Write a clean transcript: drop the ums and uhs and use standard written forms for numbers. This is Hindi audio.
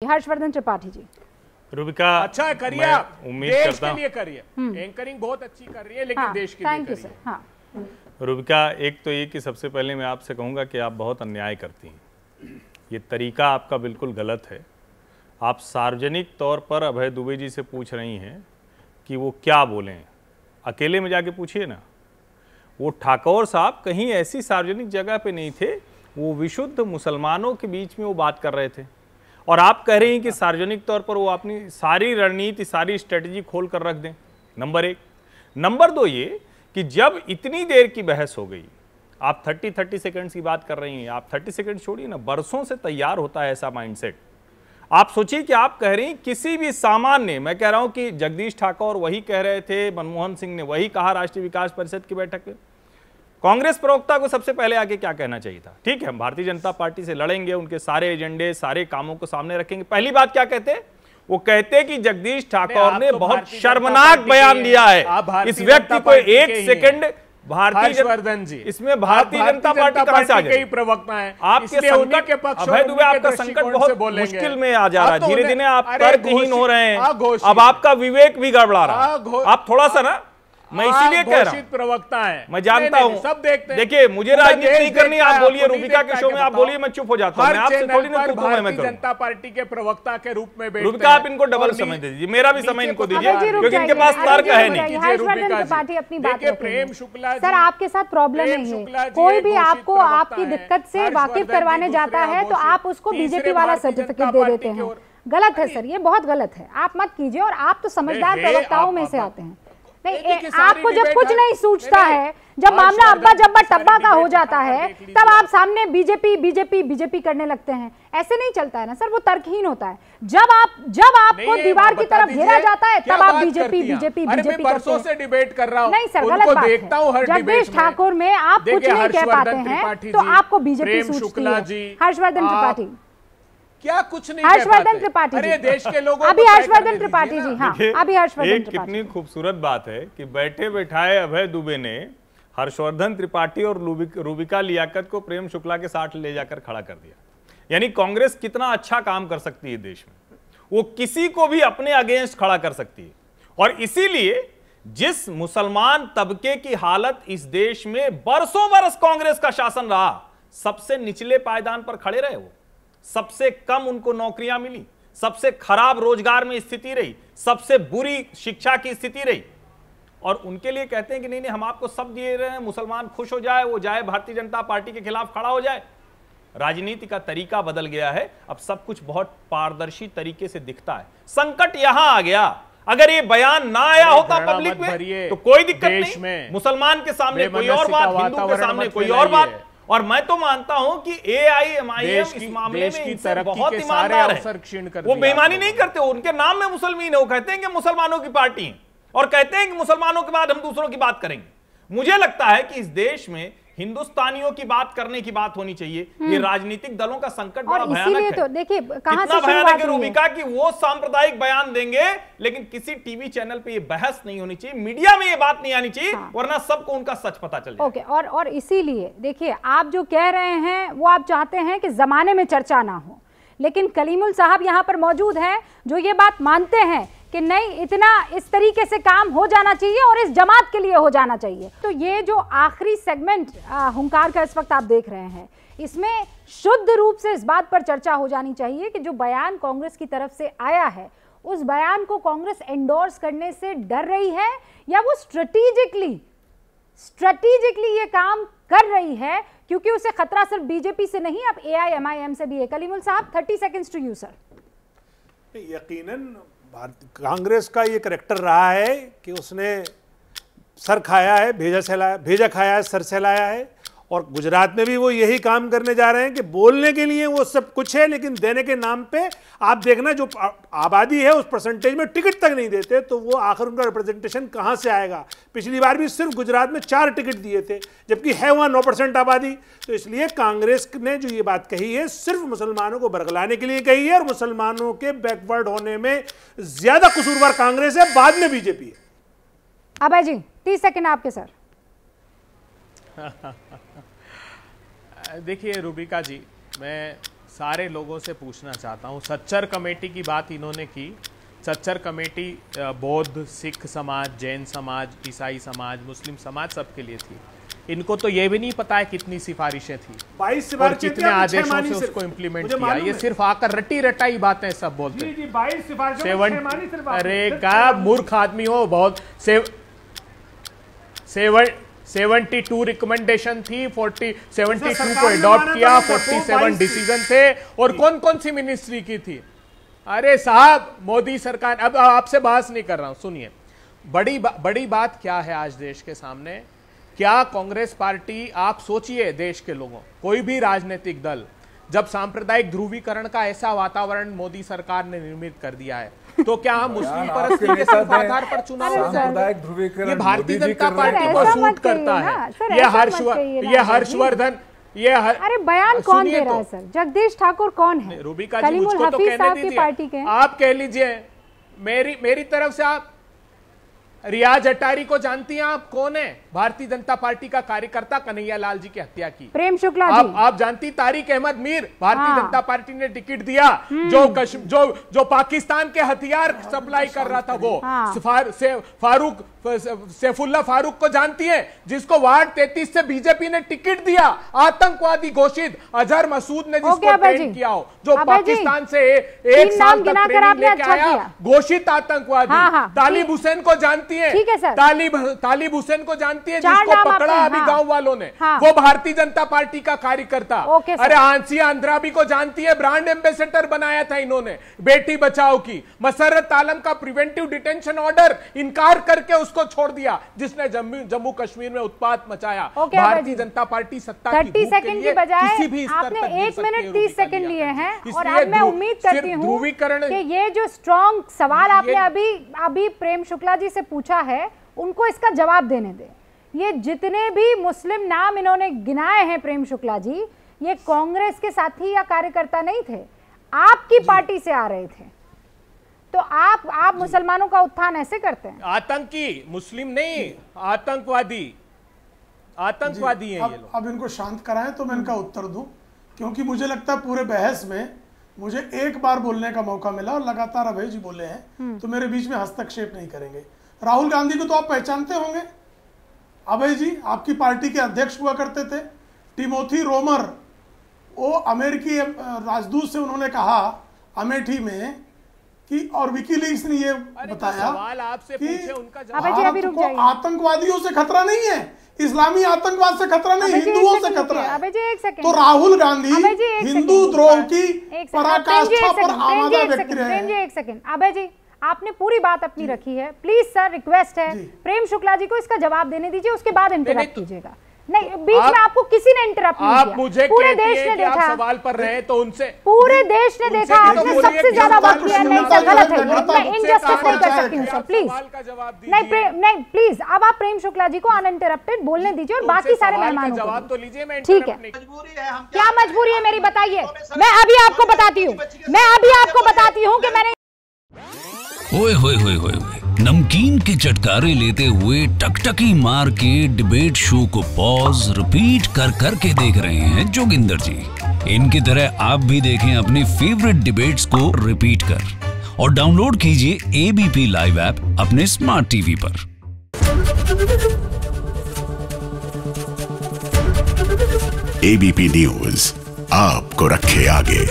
हर्षवर्धन त्रिपाठी जी। रूबिका अच्छा करिए, आप उम्मीद देश करता के लिए करिए। एंकरिंग बहुत अच्छी कर रही है, लेकिन हाँ, देश के लिए थैंक यू करिए। सर। हाँ, रूबिका, एक तो ये कि सबसे पहले मैं आपसे कहूँगा कि आप बहुत अन्याय करती हैं। ये तरीका आपका बिल्कुल गलत है। आप सार्वजनिक तौर पर अभय दुबे जी से पूछ रही हैं कि वो क्या बोलें। अकेले में जाके पूछिए ना। वो ठाकुर साहब कहीं ऐसी सार्वजनिक जगह पे नहीं थे, वो विशुद्ध मुसलमानों के बीच में वो बात कर रहे थे, और आप कह रही हैं कि सार्वजनिक तौर पर वो अपनी सारी रणनीति, सारी स्ट्रेटजी खोल कर रख दें। नंबर एक। नंबर दो ये कि जब इतनी देर की बहस हो गई, आप 30 सेकंड्स की बात कर रही हैं। आप 30 सेकंड छोड़िए ना, बरसों से तैयार होता है ऐसा माइंडसेट। आप सोचिए कि आप कह रही हैं किसी भी सामान्य, मैं कह रहा हूं कि जगदीश ठाकुर वही कह रहे थे, मनमोहन सिंह ने वही कहा राष्ट्रीय विकास परिषद की बैठक में। कांग्रेस प्रवक्ता को सबसे पहले आके क्या कहना चाहिए था? ठीक है, हम भारतीय जनता पार्टी से लड़ेंगे, उनके सारे एजेंडे, सारे कामों को सामने रखेंगे। पहली बात क्या कहते? वो कहते कि जगदीश ठाकुर ने बहुत शर्मनाक बयान दिया है। इस व्यक्ति को एक सेकंड हर्षवर्धन जी, इसमें भारतीय जनता पार्टी कहां से आ गई? प्रवक्ता है आपके संकट, अभय दुबे, आपका संकट बहुत मुश्किल में आ जा रहा है। धीरे धीरे आप तर्कहीन हो रहे हैं। अब आपका विवेक भी गड़बड़ा रहा है। आप थोड़ा सा ना, मैं इसीलिए कह रहा हूं, प्रवक्ता है, मैं जानता हूं, सब देखते हैं। देखिए, मुझे राजनीति नहीं करनी। आप बोलिए, रूबिका के शो में आप बोलिए, मैं चुप हो जाता हूं। मैं आपसे थोड़ी ना पूछूं, मैं भारतीय जनता पार्टी के प्रवक्ता के रूप में रूबिका, आप इनको डबल समय दीजिए, मेरा भी समय इनको दीजिए, क्योंकि इनके पास तर्क है नहीं। हर्षवर्धन त्रिपाठी अपनी बात रखेंगे। प्रेम शुक्ला सर, आपके साथ प्रॉब्लम नहीं है। कोई भी आपको आपकी दिक्कत से वाकिफ करवाने जाता है तो आप उसको बीजेपी वाला सर्टिफिकेट दे देते हैं। गलत है सर, ये बहुत गलत है। आप मत कीजिए। और आप तो समझदार प्रवक्ताओं में से आते हैं। नहीं, आपको जब कुछ नहीं सूझता है, जब मामला अब्बा जब्बा टब्बा का हो जाता है, तब आप सामने बीजेपी बीजेपी बीजेपी करने लगते हैं। ऐसे नहीं चलता है ना सर, वो तर्कहीन होता है। जब आपको दीवार की तरफ घेरा जाता है, तब आप बीजेपी बीजेपी बीजेपी परसों से डिबेट कर रहा हूं। नहीं सर, गलत बात है। जगदीश ठाकुर में आप कुछ नहीं कह पाते हैं तो आपको बीजेपी सूझती है। हर्षवर्धन त्रिपाठी क्या कुछ नहीं, हर्षवर्धन त्रिपाठी, अरे देश के लोगों अभी हर्षवर्धन त्रिपाठी जी। हाँ, अभी हर्षवर्धन त्रिपाठी। कितनी खूबसूरत बात है कि बैठे बैठाए अभय दुबे ने हर्षवर्धन त्रिपाठी और रूबिका लियाकत को प्रेम शुक्ला के साथ ले जाकर खड़ा कर दिया। यानी कांग्रेस कितना अच्छा काम कर सकती है देश में, वो किसी को भी अपने अगेंस्ट खड़ा कर सकती है। और इसीलिए जिस मुसलमान तबके की हालत इस देश में बरसों बरस कांग्रेस का शासन रहा, सबसे निचले पायदान पर खड़े रहे। वो सबसे कम उनको नौकरियां मिली, सबसे खराब रोजगार में स्थिति रही, सबसे बुरी शिक्षा की स्थिति रही, और उनके लिए कहते हैं कि नहीं नहीं, हम आपको सब दिए रहे हैं, मुसलमान खुश हो जाए, वो जाए भारतीय जनता पार्टी के खिलाफ खड़ा हो जाए। राजनीति का तरीका बदल गया है। अब सब कुछ बहुत पारदर्शी तरीके से दिखता है। संकट यहां आ गया। अगर ये बयान ना आया होता पब्लिक में तो कोई दिक्कत नहीं। मुसलमान के सामने कोई और बात, हिंदू के सामने कोई और बात। और मैं तो मानता हूं कि AIMIM इस मामले में इनसे बहुत ईमानदार है। वो बेईमानी नहीं करते। उनके नाम में मुसलमान है, वो कहते हैं कि मुसलमानों की पार्टी है, और कहते हैं कि मुसलमानों के बाद हम दूसरों की बात करेंगे। मुझे लगता है कि इस देश में हिंदुस्तानियों की बात करने की बात होनी चाहिए। ये राजनीतिक दलों का संकट बड़ा भयानक है। तो देखिए कहां से भयानक है रूबिका कि वो सांप्रदायिक बयान देंगे, लेकिन किसी टीवी चैनल पे ये बहस नहीं होनी चाहिए, मीडिया में ये बात नहीं आनी चाहिए। हाँ। वरना सबको उनका सच पता चल जाए। ओके, और इसीलिए देखिए, आप जो कह रहे हैं वो आप चाहते हैं कि जमाने में चर्चा ना हो, लेकिन कलीमुल साहब यहाँ पर मौजूद हैं जो ये बात मानते हैं कि नहीं, इतना इस तरीके से काम हो जाना चाहिए और इस जमात के लिए हो जाना चाहिए। तो ये जो आखिरी सेगमेंट हुंकार का इस वक्त आप देख रहे हैं, इसमें शुद्ध रूप से इस बात पर चर्चा हो जानी चाहिए कि जो बयान कांग्रेस की तरफ से आया है, उस बयान को कांग्रेस एंडोर्स करने से डर रही है, या वो स्ट्रेटेजिकली ये काम कर रही है, क्योंकि उसे खतरा सिर्फ बीजेपी से नहीं, अब AIMIM से भी है। कलीमुल साहब, 30 सेकंड्स टू यू सर। यकीनन कांग्रेस का ये करैक्टर रहा है कि उसने सर खाया है, भेजा खाया है, सर सहलाया है। और गुजरात में भी वो यही काम करने जा रहे हैं कि बोलने के लिए वो सब कुछ है, लेकिन देने के नाम पे आप देखना जो आबादी है उस परसेंटेज में टिकट तक नहीं देते, तो वो आखिर उनका रिप्रेजेंटेशन कहाँ से आएगा? पिछली बार भी सिर्फ गुजरात में 4 टिकट दिए थे, जबकि है वहाँ 9% आबादी। तो इसलिए कांग्रेस ने जो ये बात कही है, सिर्फ मुसलमानों को बरगलाने के लिए कही है, और मुसलमानों के बैकवर्ड होने में ज्यादा कसूरवार कांग्रेस है, बाद में बीजेपी है। अभय जी, 30 सेकंड आपके सर। देखिए रूबिका जी, मैं सारे लोगों से पूछना चाहता हूं, सच्चर कमेटी की बात इन्होंने की। सच्चर कमेटी बौद्ध, सिख समाज, जैन समाज, ईसाई समाज, मुस्लिम समाज सबके लिए थी। इनको तो ये भी नहीं पता है कितनी सिफारिशें थी 22 और कितने आदेशों से उसको इम्प्लीमेंट किया। ये सिर्फ आकर रटी रटाई बातें सब बोलते हैं। 22 सिफारिशें। अरे क्या मूर्ख आदमी हो बहुत। 72 रिकमेंडेशन थी, 72 को अडॉप्ट किया, 47 डिसीजन थे। और कौन कौन सी मिनिस्ट्री की थी? अरे साहब, मोदी सरकार। अब आपसे बहस नहीं कर रहा हूं, सुनिए। बड़ी बात क्या है आज देश के सामने? क्या कांग्रेस पार्टी, आप सोचिए देश के लोगों, कोई भी राजनीतिक दल जब सांप्रदायिक ध्रुवीकरण का ऐसा वातावरण मोदी सरकार ने निर्मित कर दिया है, तो क्या हम मुस्लिम परस्ती के आधार पर चुनाव? सांप्रदायिक ध्रुवीकरण ये भारतीय जनता पार्टी को सूट करता है। ये हर्षवर्धन, अरे बयान कौन दे रहा है सर? जगदीश ठाकुर कौन है? रूबिका जी, मुझको तो कहने दीजिए। आप कह लीजिए। मेरी तरफ से आप रियाज अटारी को जानती हैं? आप कौन है? भारतीय जनता पार्टी का कार्यकर्ता, कन्हैया लाल जी की हत्या की। प्रेम शुक्ला जी। आप जानती? तारिक अहमद मीर, भारतीय जनता पार्टी ने टिकट दिया, जो पाकिस्तान के हथियार सप्लाई कर रहा था, वो सैफुल्ला फारूक को जानती है, जिसको वार्ड 33 से बीजेपी ने टिकट दिया, आतंकवादी घोषित। अजहर मसूद ने जिसको ट्रेन किया हो, जो पाकिस्तान से 1 साल तक ट्रेनिंग लेके आया, घोषित आतंकवादी। तालिब हुसैन को जानती है? तालिब हुसैन को जानती है, जिसको पकड़ा अभी गांव वालों ने, वो भारतीय जनता पार्टी का कार्यकर्ता। अरे हांसिया अंद्राबी को जानती है? ब्रांड एम्बेसडर बनाया था इन्होंने बेटी बचाओ की। मसर्रत आलम का प्रिवेंटिव डिटेंशन ऑर्डर इनकार करके उसको छोड़ दिया, जिसने जम्मू कश्मीर में उत्पात मचाया। भारतीय जनता पार्टी सत्ता की 30 सेकंड की बजाय आपने 1 मिनट 30 सेकंड लिए हैं। और अब मैं उम्मीद करती हूँ कि ये जो स्ट्रॉन्ग सवाल आपने अभी प्रेम शुक्ला जी से पूछा है, उनको इसका जवाब देने दे। ये जितने भी मुस्लिम नाम इन्होंने गिनाए हैं प्रेम शुक्ला जी, ये कांग्रेस के साथी या कार्यकर्ता नहीं थे, आपकी पार्टी से आ रहे थे। तो आप मुसलमानों का उत्थान ऐसे करते हैं? आतंकी, मुस्लिम नहीं, आतंकवादी हैं ये लोग। अब इनको शांत कराएं तो मैं इनका उत्तर दूं, क्योंकि मुझे लगता है पूरे बहस में मुझे एक बार बोलने का मौका मिला और लगातार अभय जी बोले हैं, तो मेरे बीच में हस्तक्षेप नहीं करेंगे। राहुल गांधी को तो आप पहचानते होंगे। अभय जी आपकी पार्टी के अध्यक्ष हुआ करते थे। टिमोथी रोमर, वो अमेरिकी राजदूत से उन्होंने कहा अमेठी में कि, और विकीलीक्स ने ये बताया कि भारत को आतंकवादियों से खतरा नहीं है, इस्लामी आतंकवाद से खतरा नहीं, हिंदुओं से खतरा है। तो राहुल गांधी हिंदू द्रोह की पराकाष्ठा पर आमादा व्यक्ति रहे हैं। एक सेकंड अभय जी, आपने पूरी बात अपनी रखी है। प्लीज सर, रिक्वेस्ट है प्रेम शुक्ला जी को इसका जवाब देने दीजिए, उसके बाद इंटरप्ट कीजिएगा। नहीं, बीच में आपको किसी ने इंटरप्ट नहीं किया। मुझे पूरे देश ने देखा, आप सवाल पर रहे तो उनसे पूरे देश ने देखा, आपने सबसे ज्यादा वक्त लिया। नहीं सर, गलत है, मैं इनजस्टिस नहीं कर सकती हूँ सर, प्लीज नहीं प्लीज। अब आप प्रेम शुक्ला जी को अनइंटरप्टेड बोलने दीजिए और बाकी सारे मेहमानों को जवाब तो लीजिए। ठीक है, क्या मजबूरी है मेरी, बताइए। मैं अभी आपको बताती हूँ कि मैंने ओए होए होए होए, नमकीन के चटकारे लेते हुए टकटकी मार के डिबेट शो को पॉज रिपीट कर करके देख रहे हैं जोगिंदर जी। इनकी तरह आप भी देखें अपनी फेवरेट डिबेट्स को रिपीट कर और डाउनलोड कीजिए एबीपी लाइव ऐप अपने स्मार्ट टीवी पर। एबीपी न्यूज आपको रखे आगे।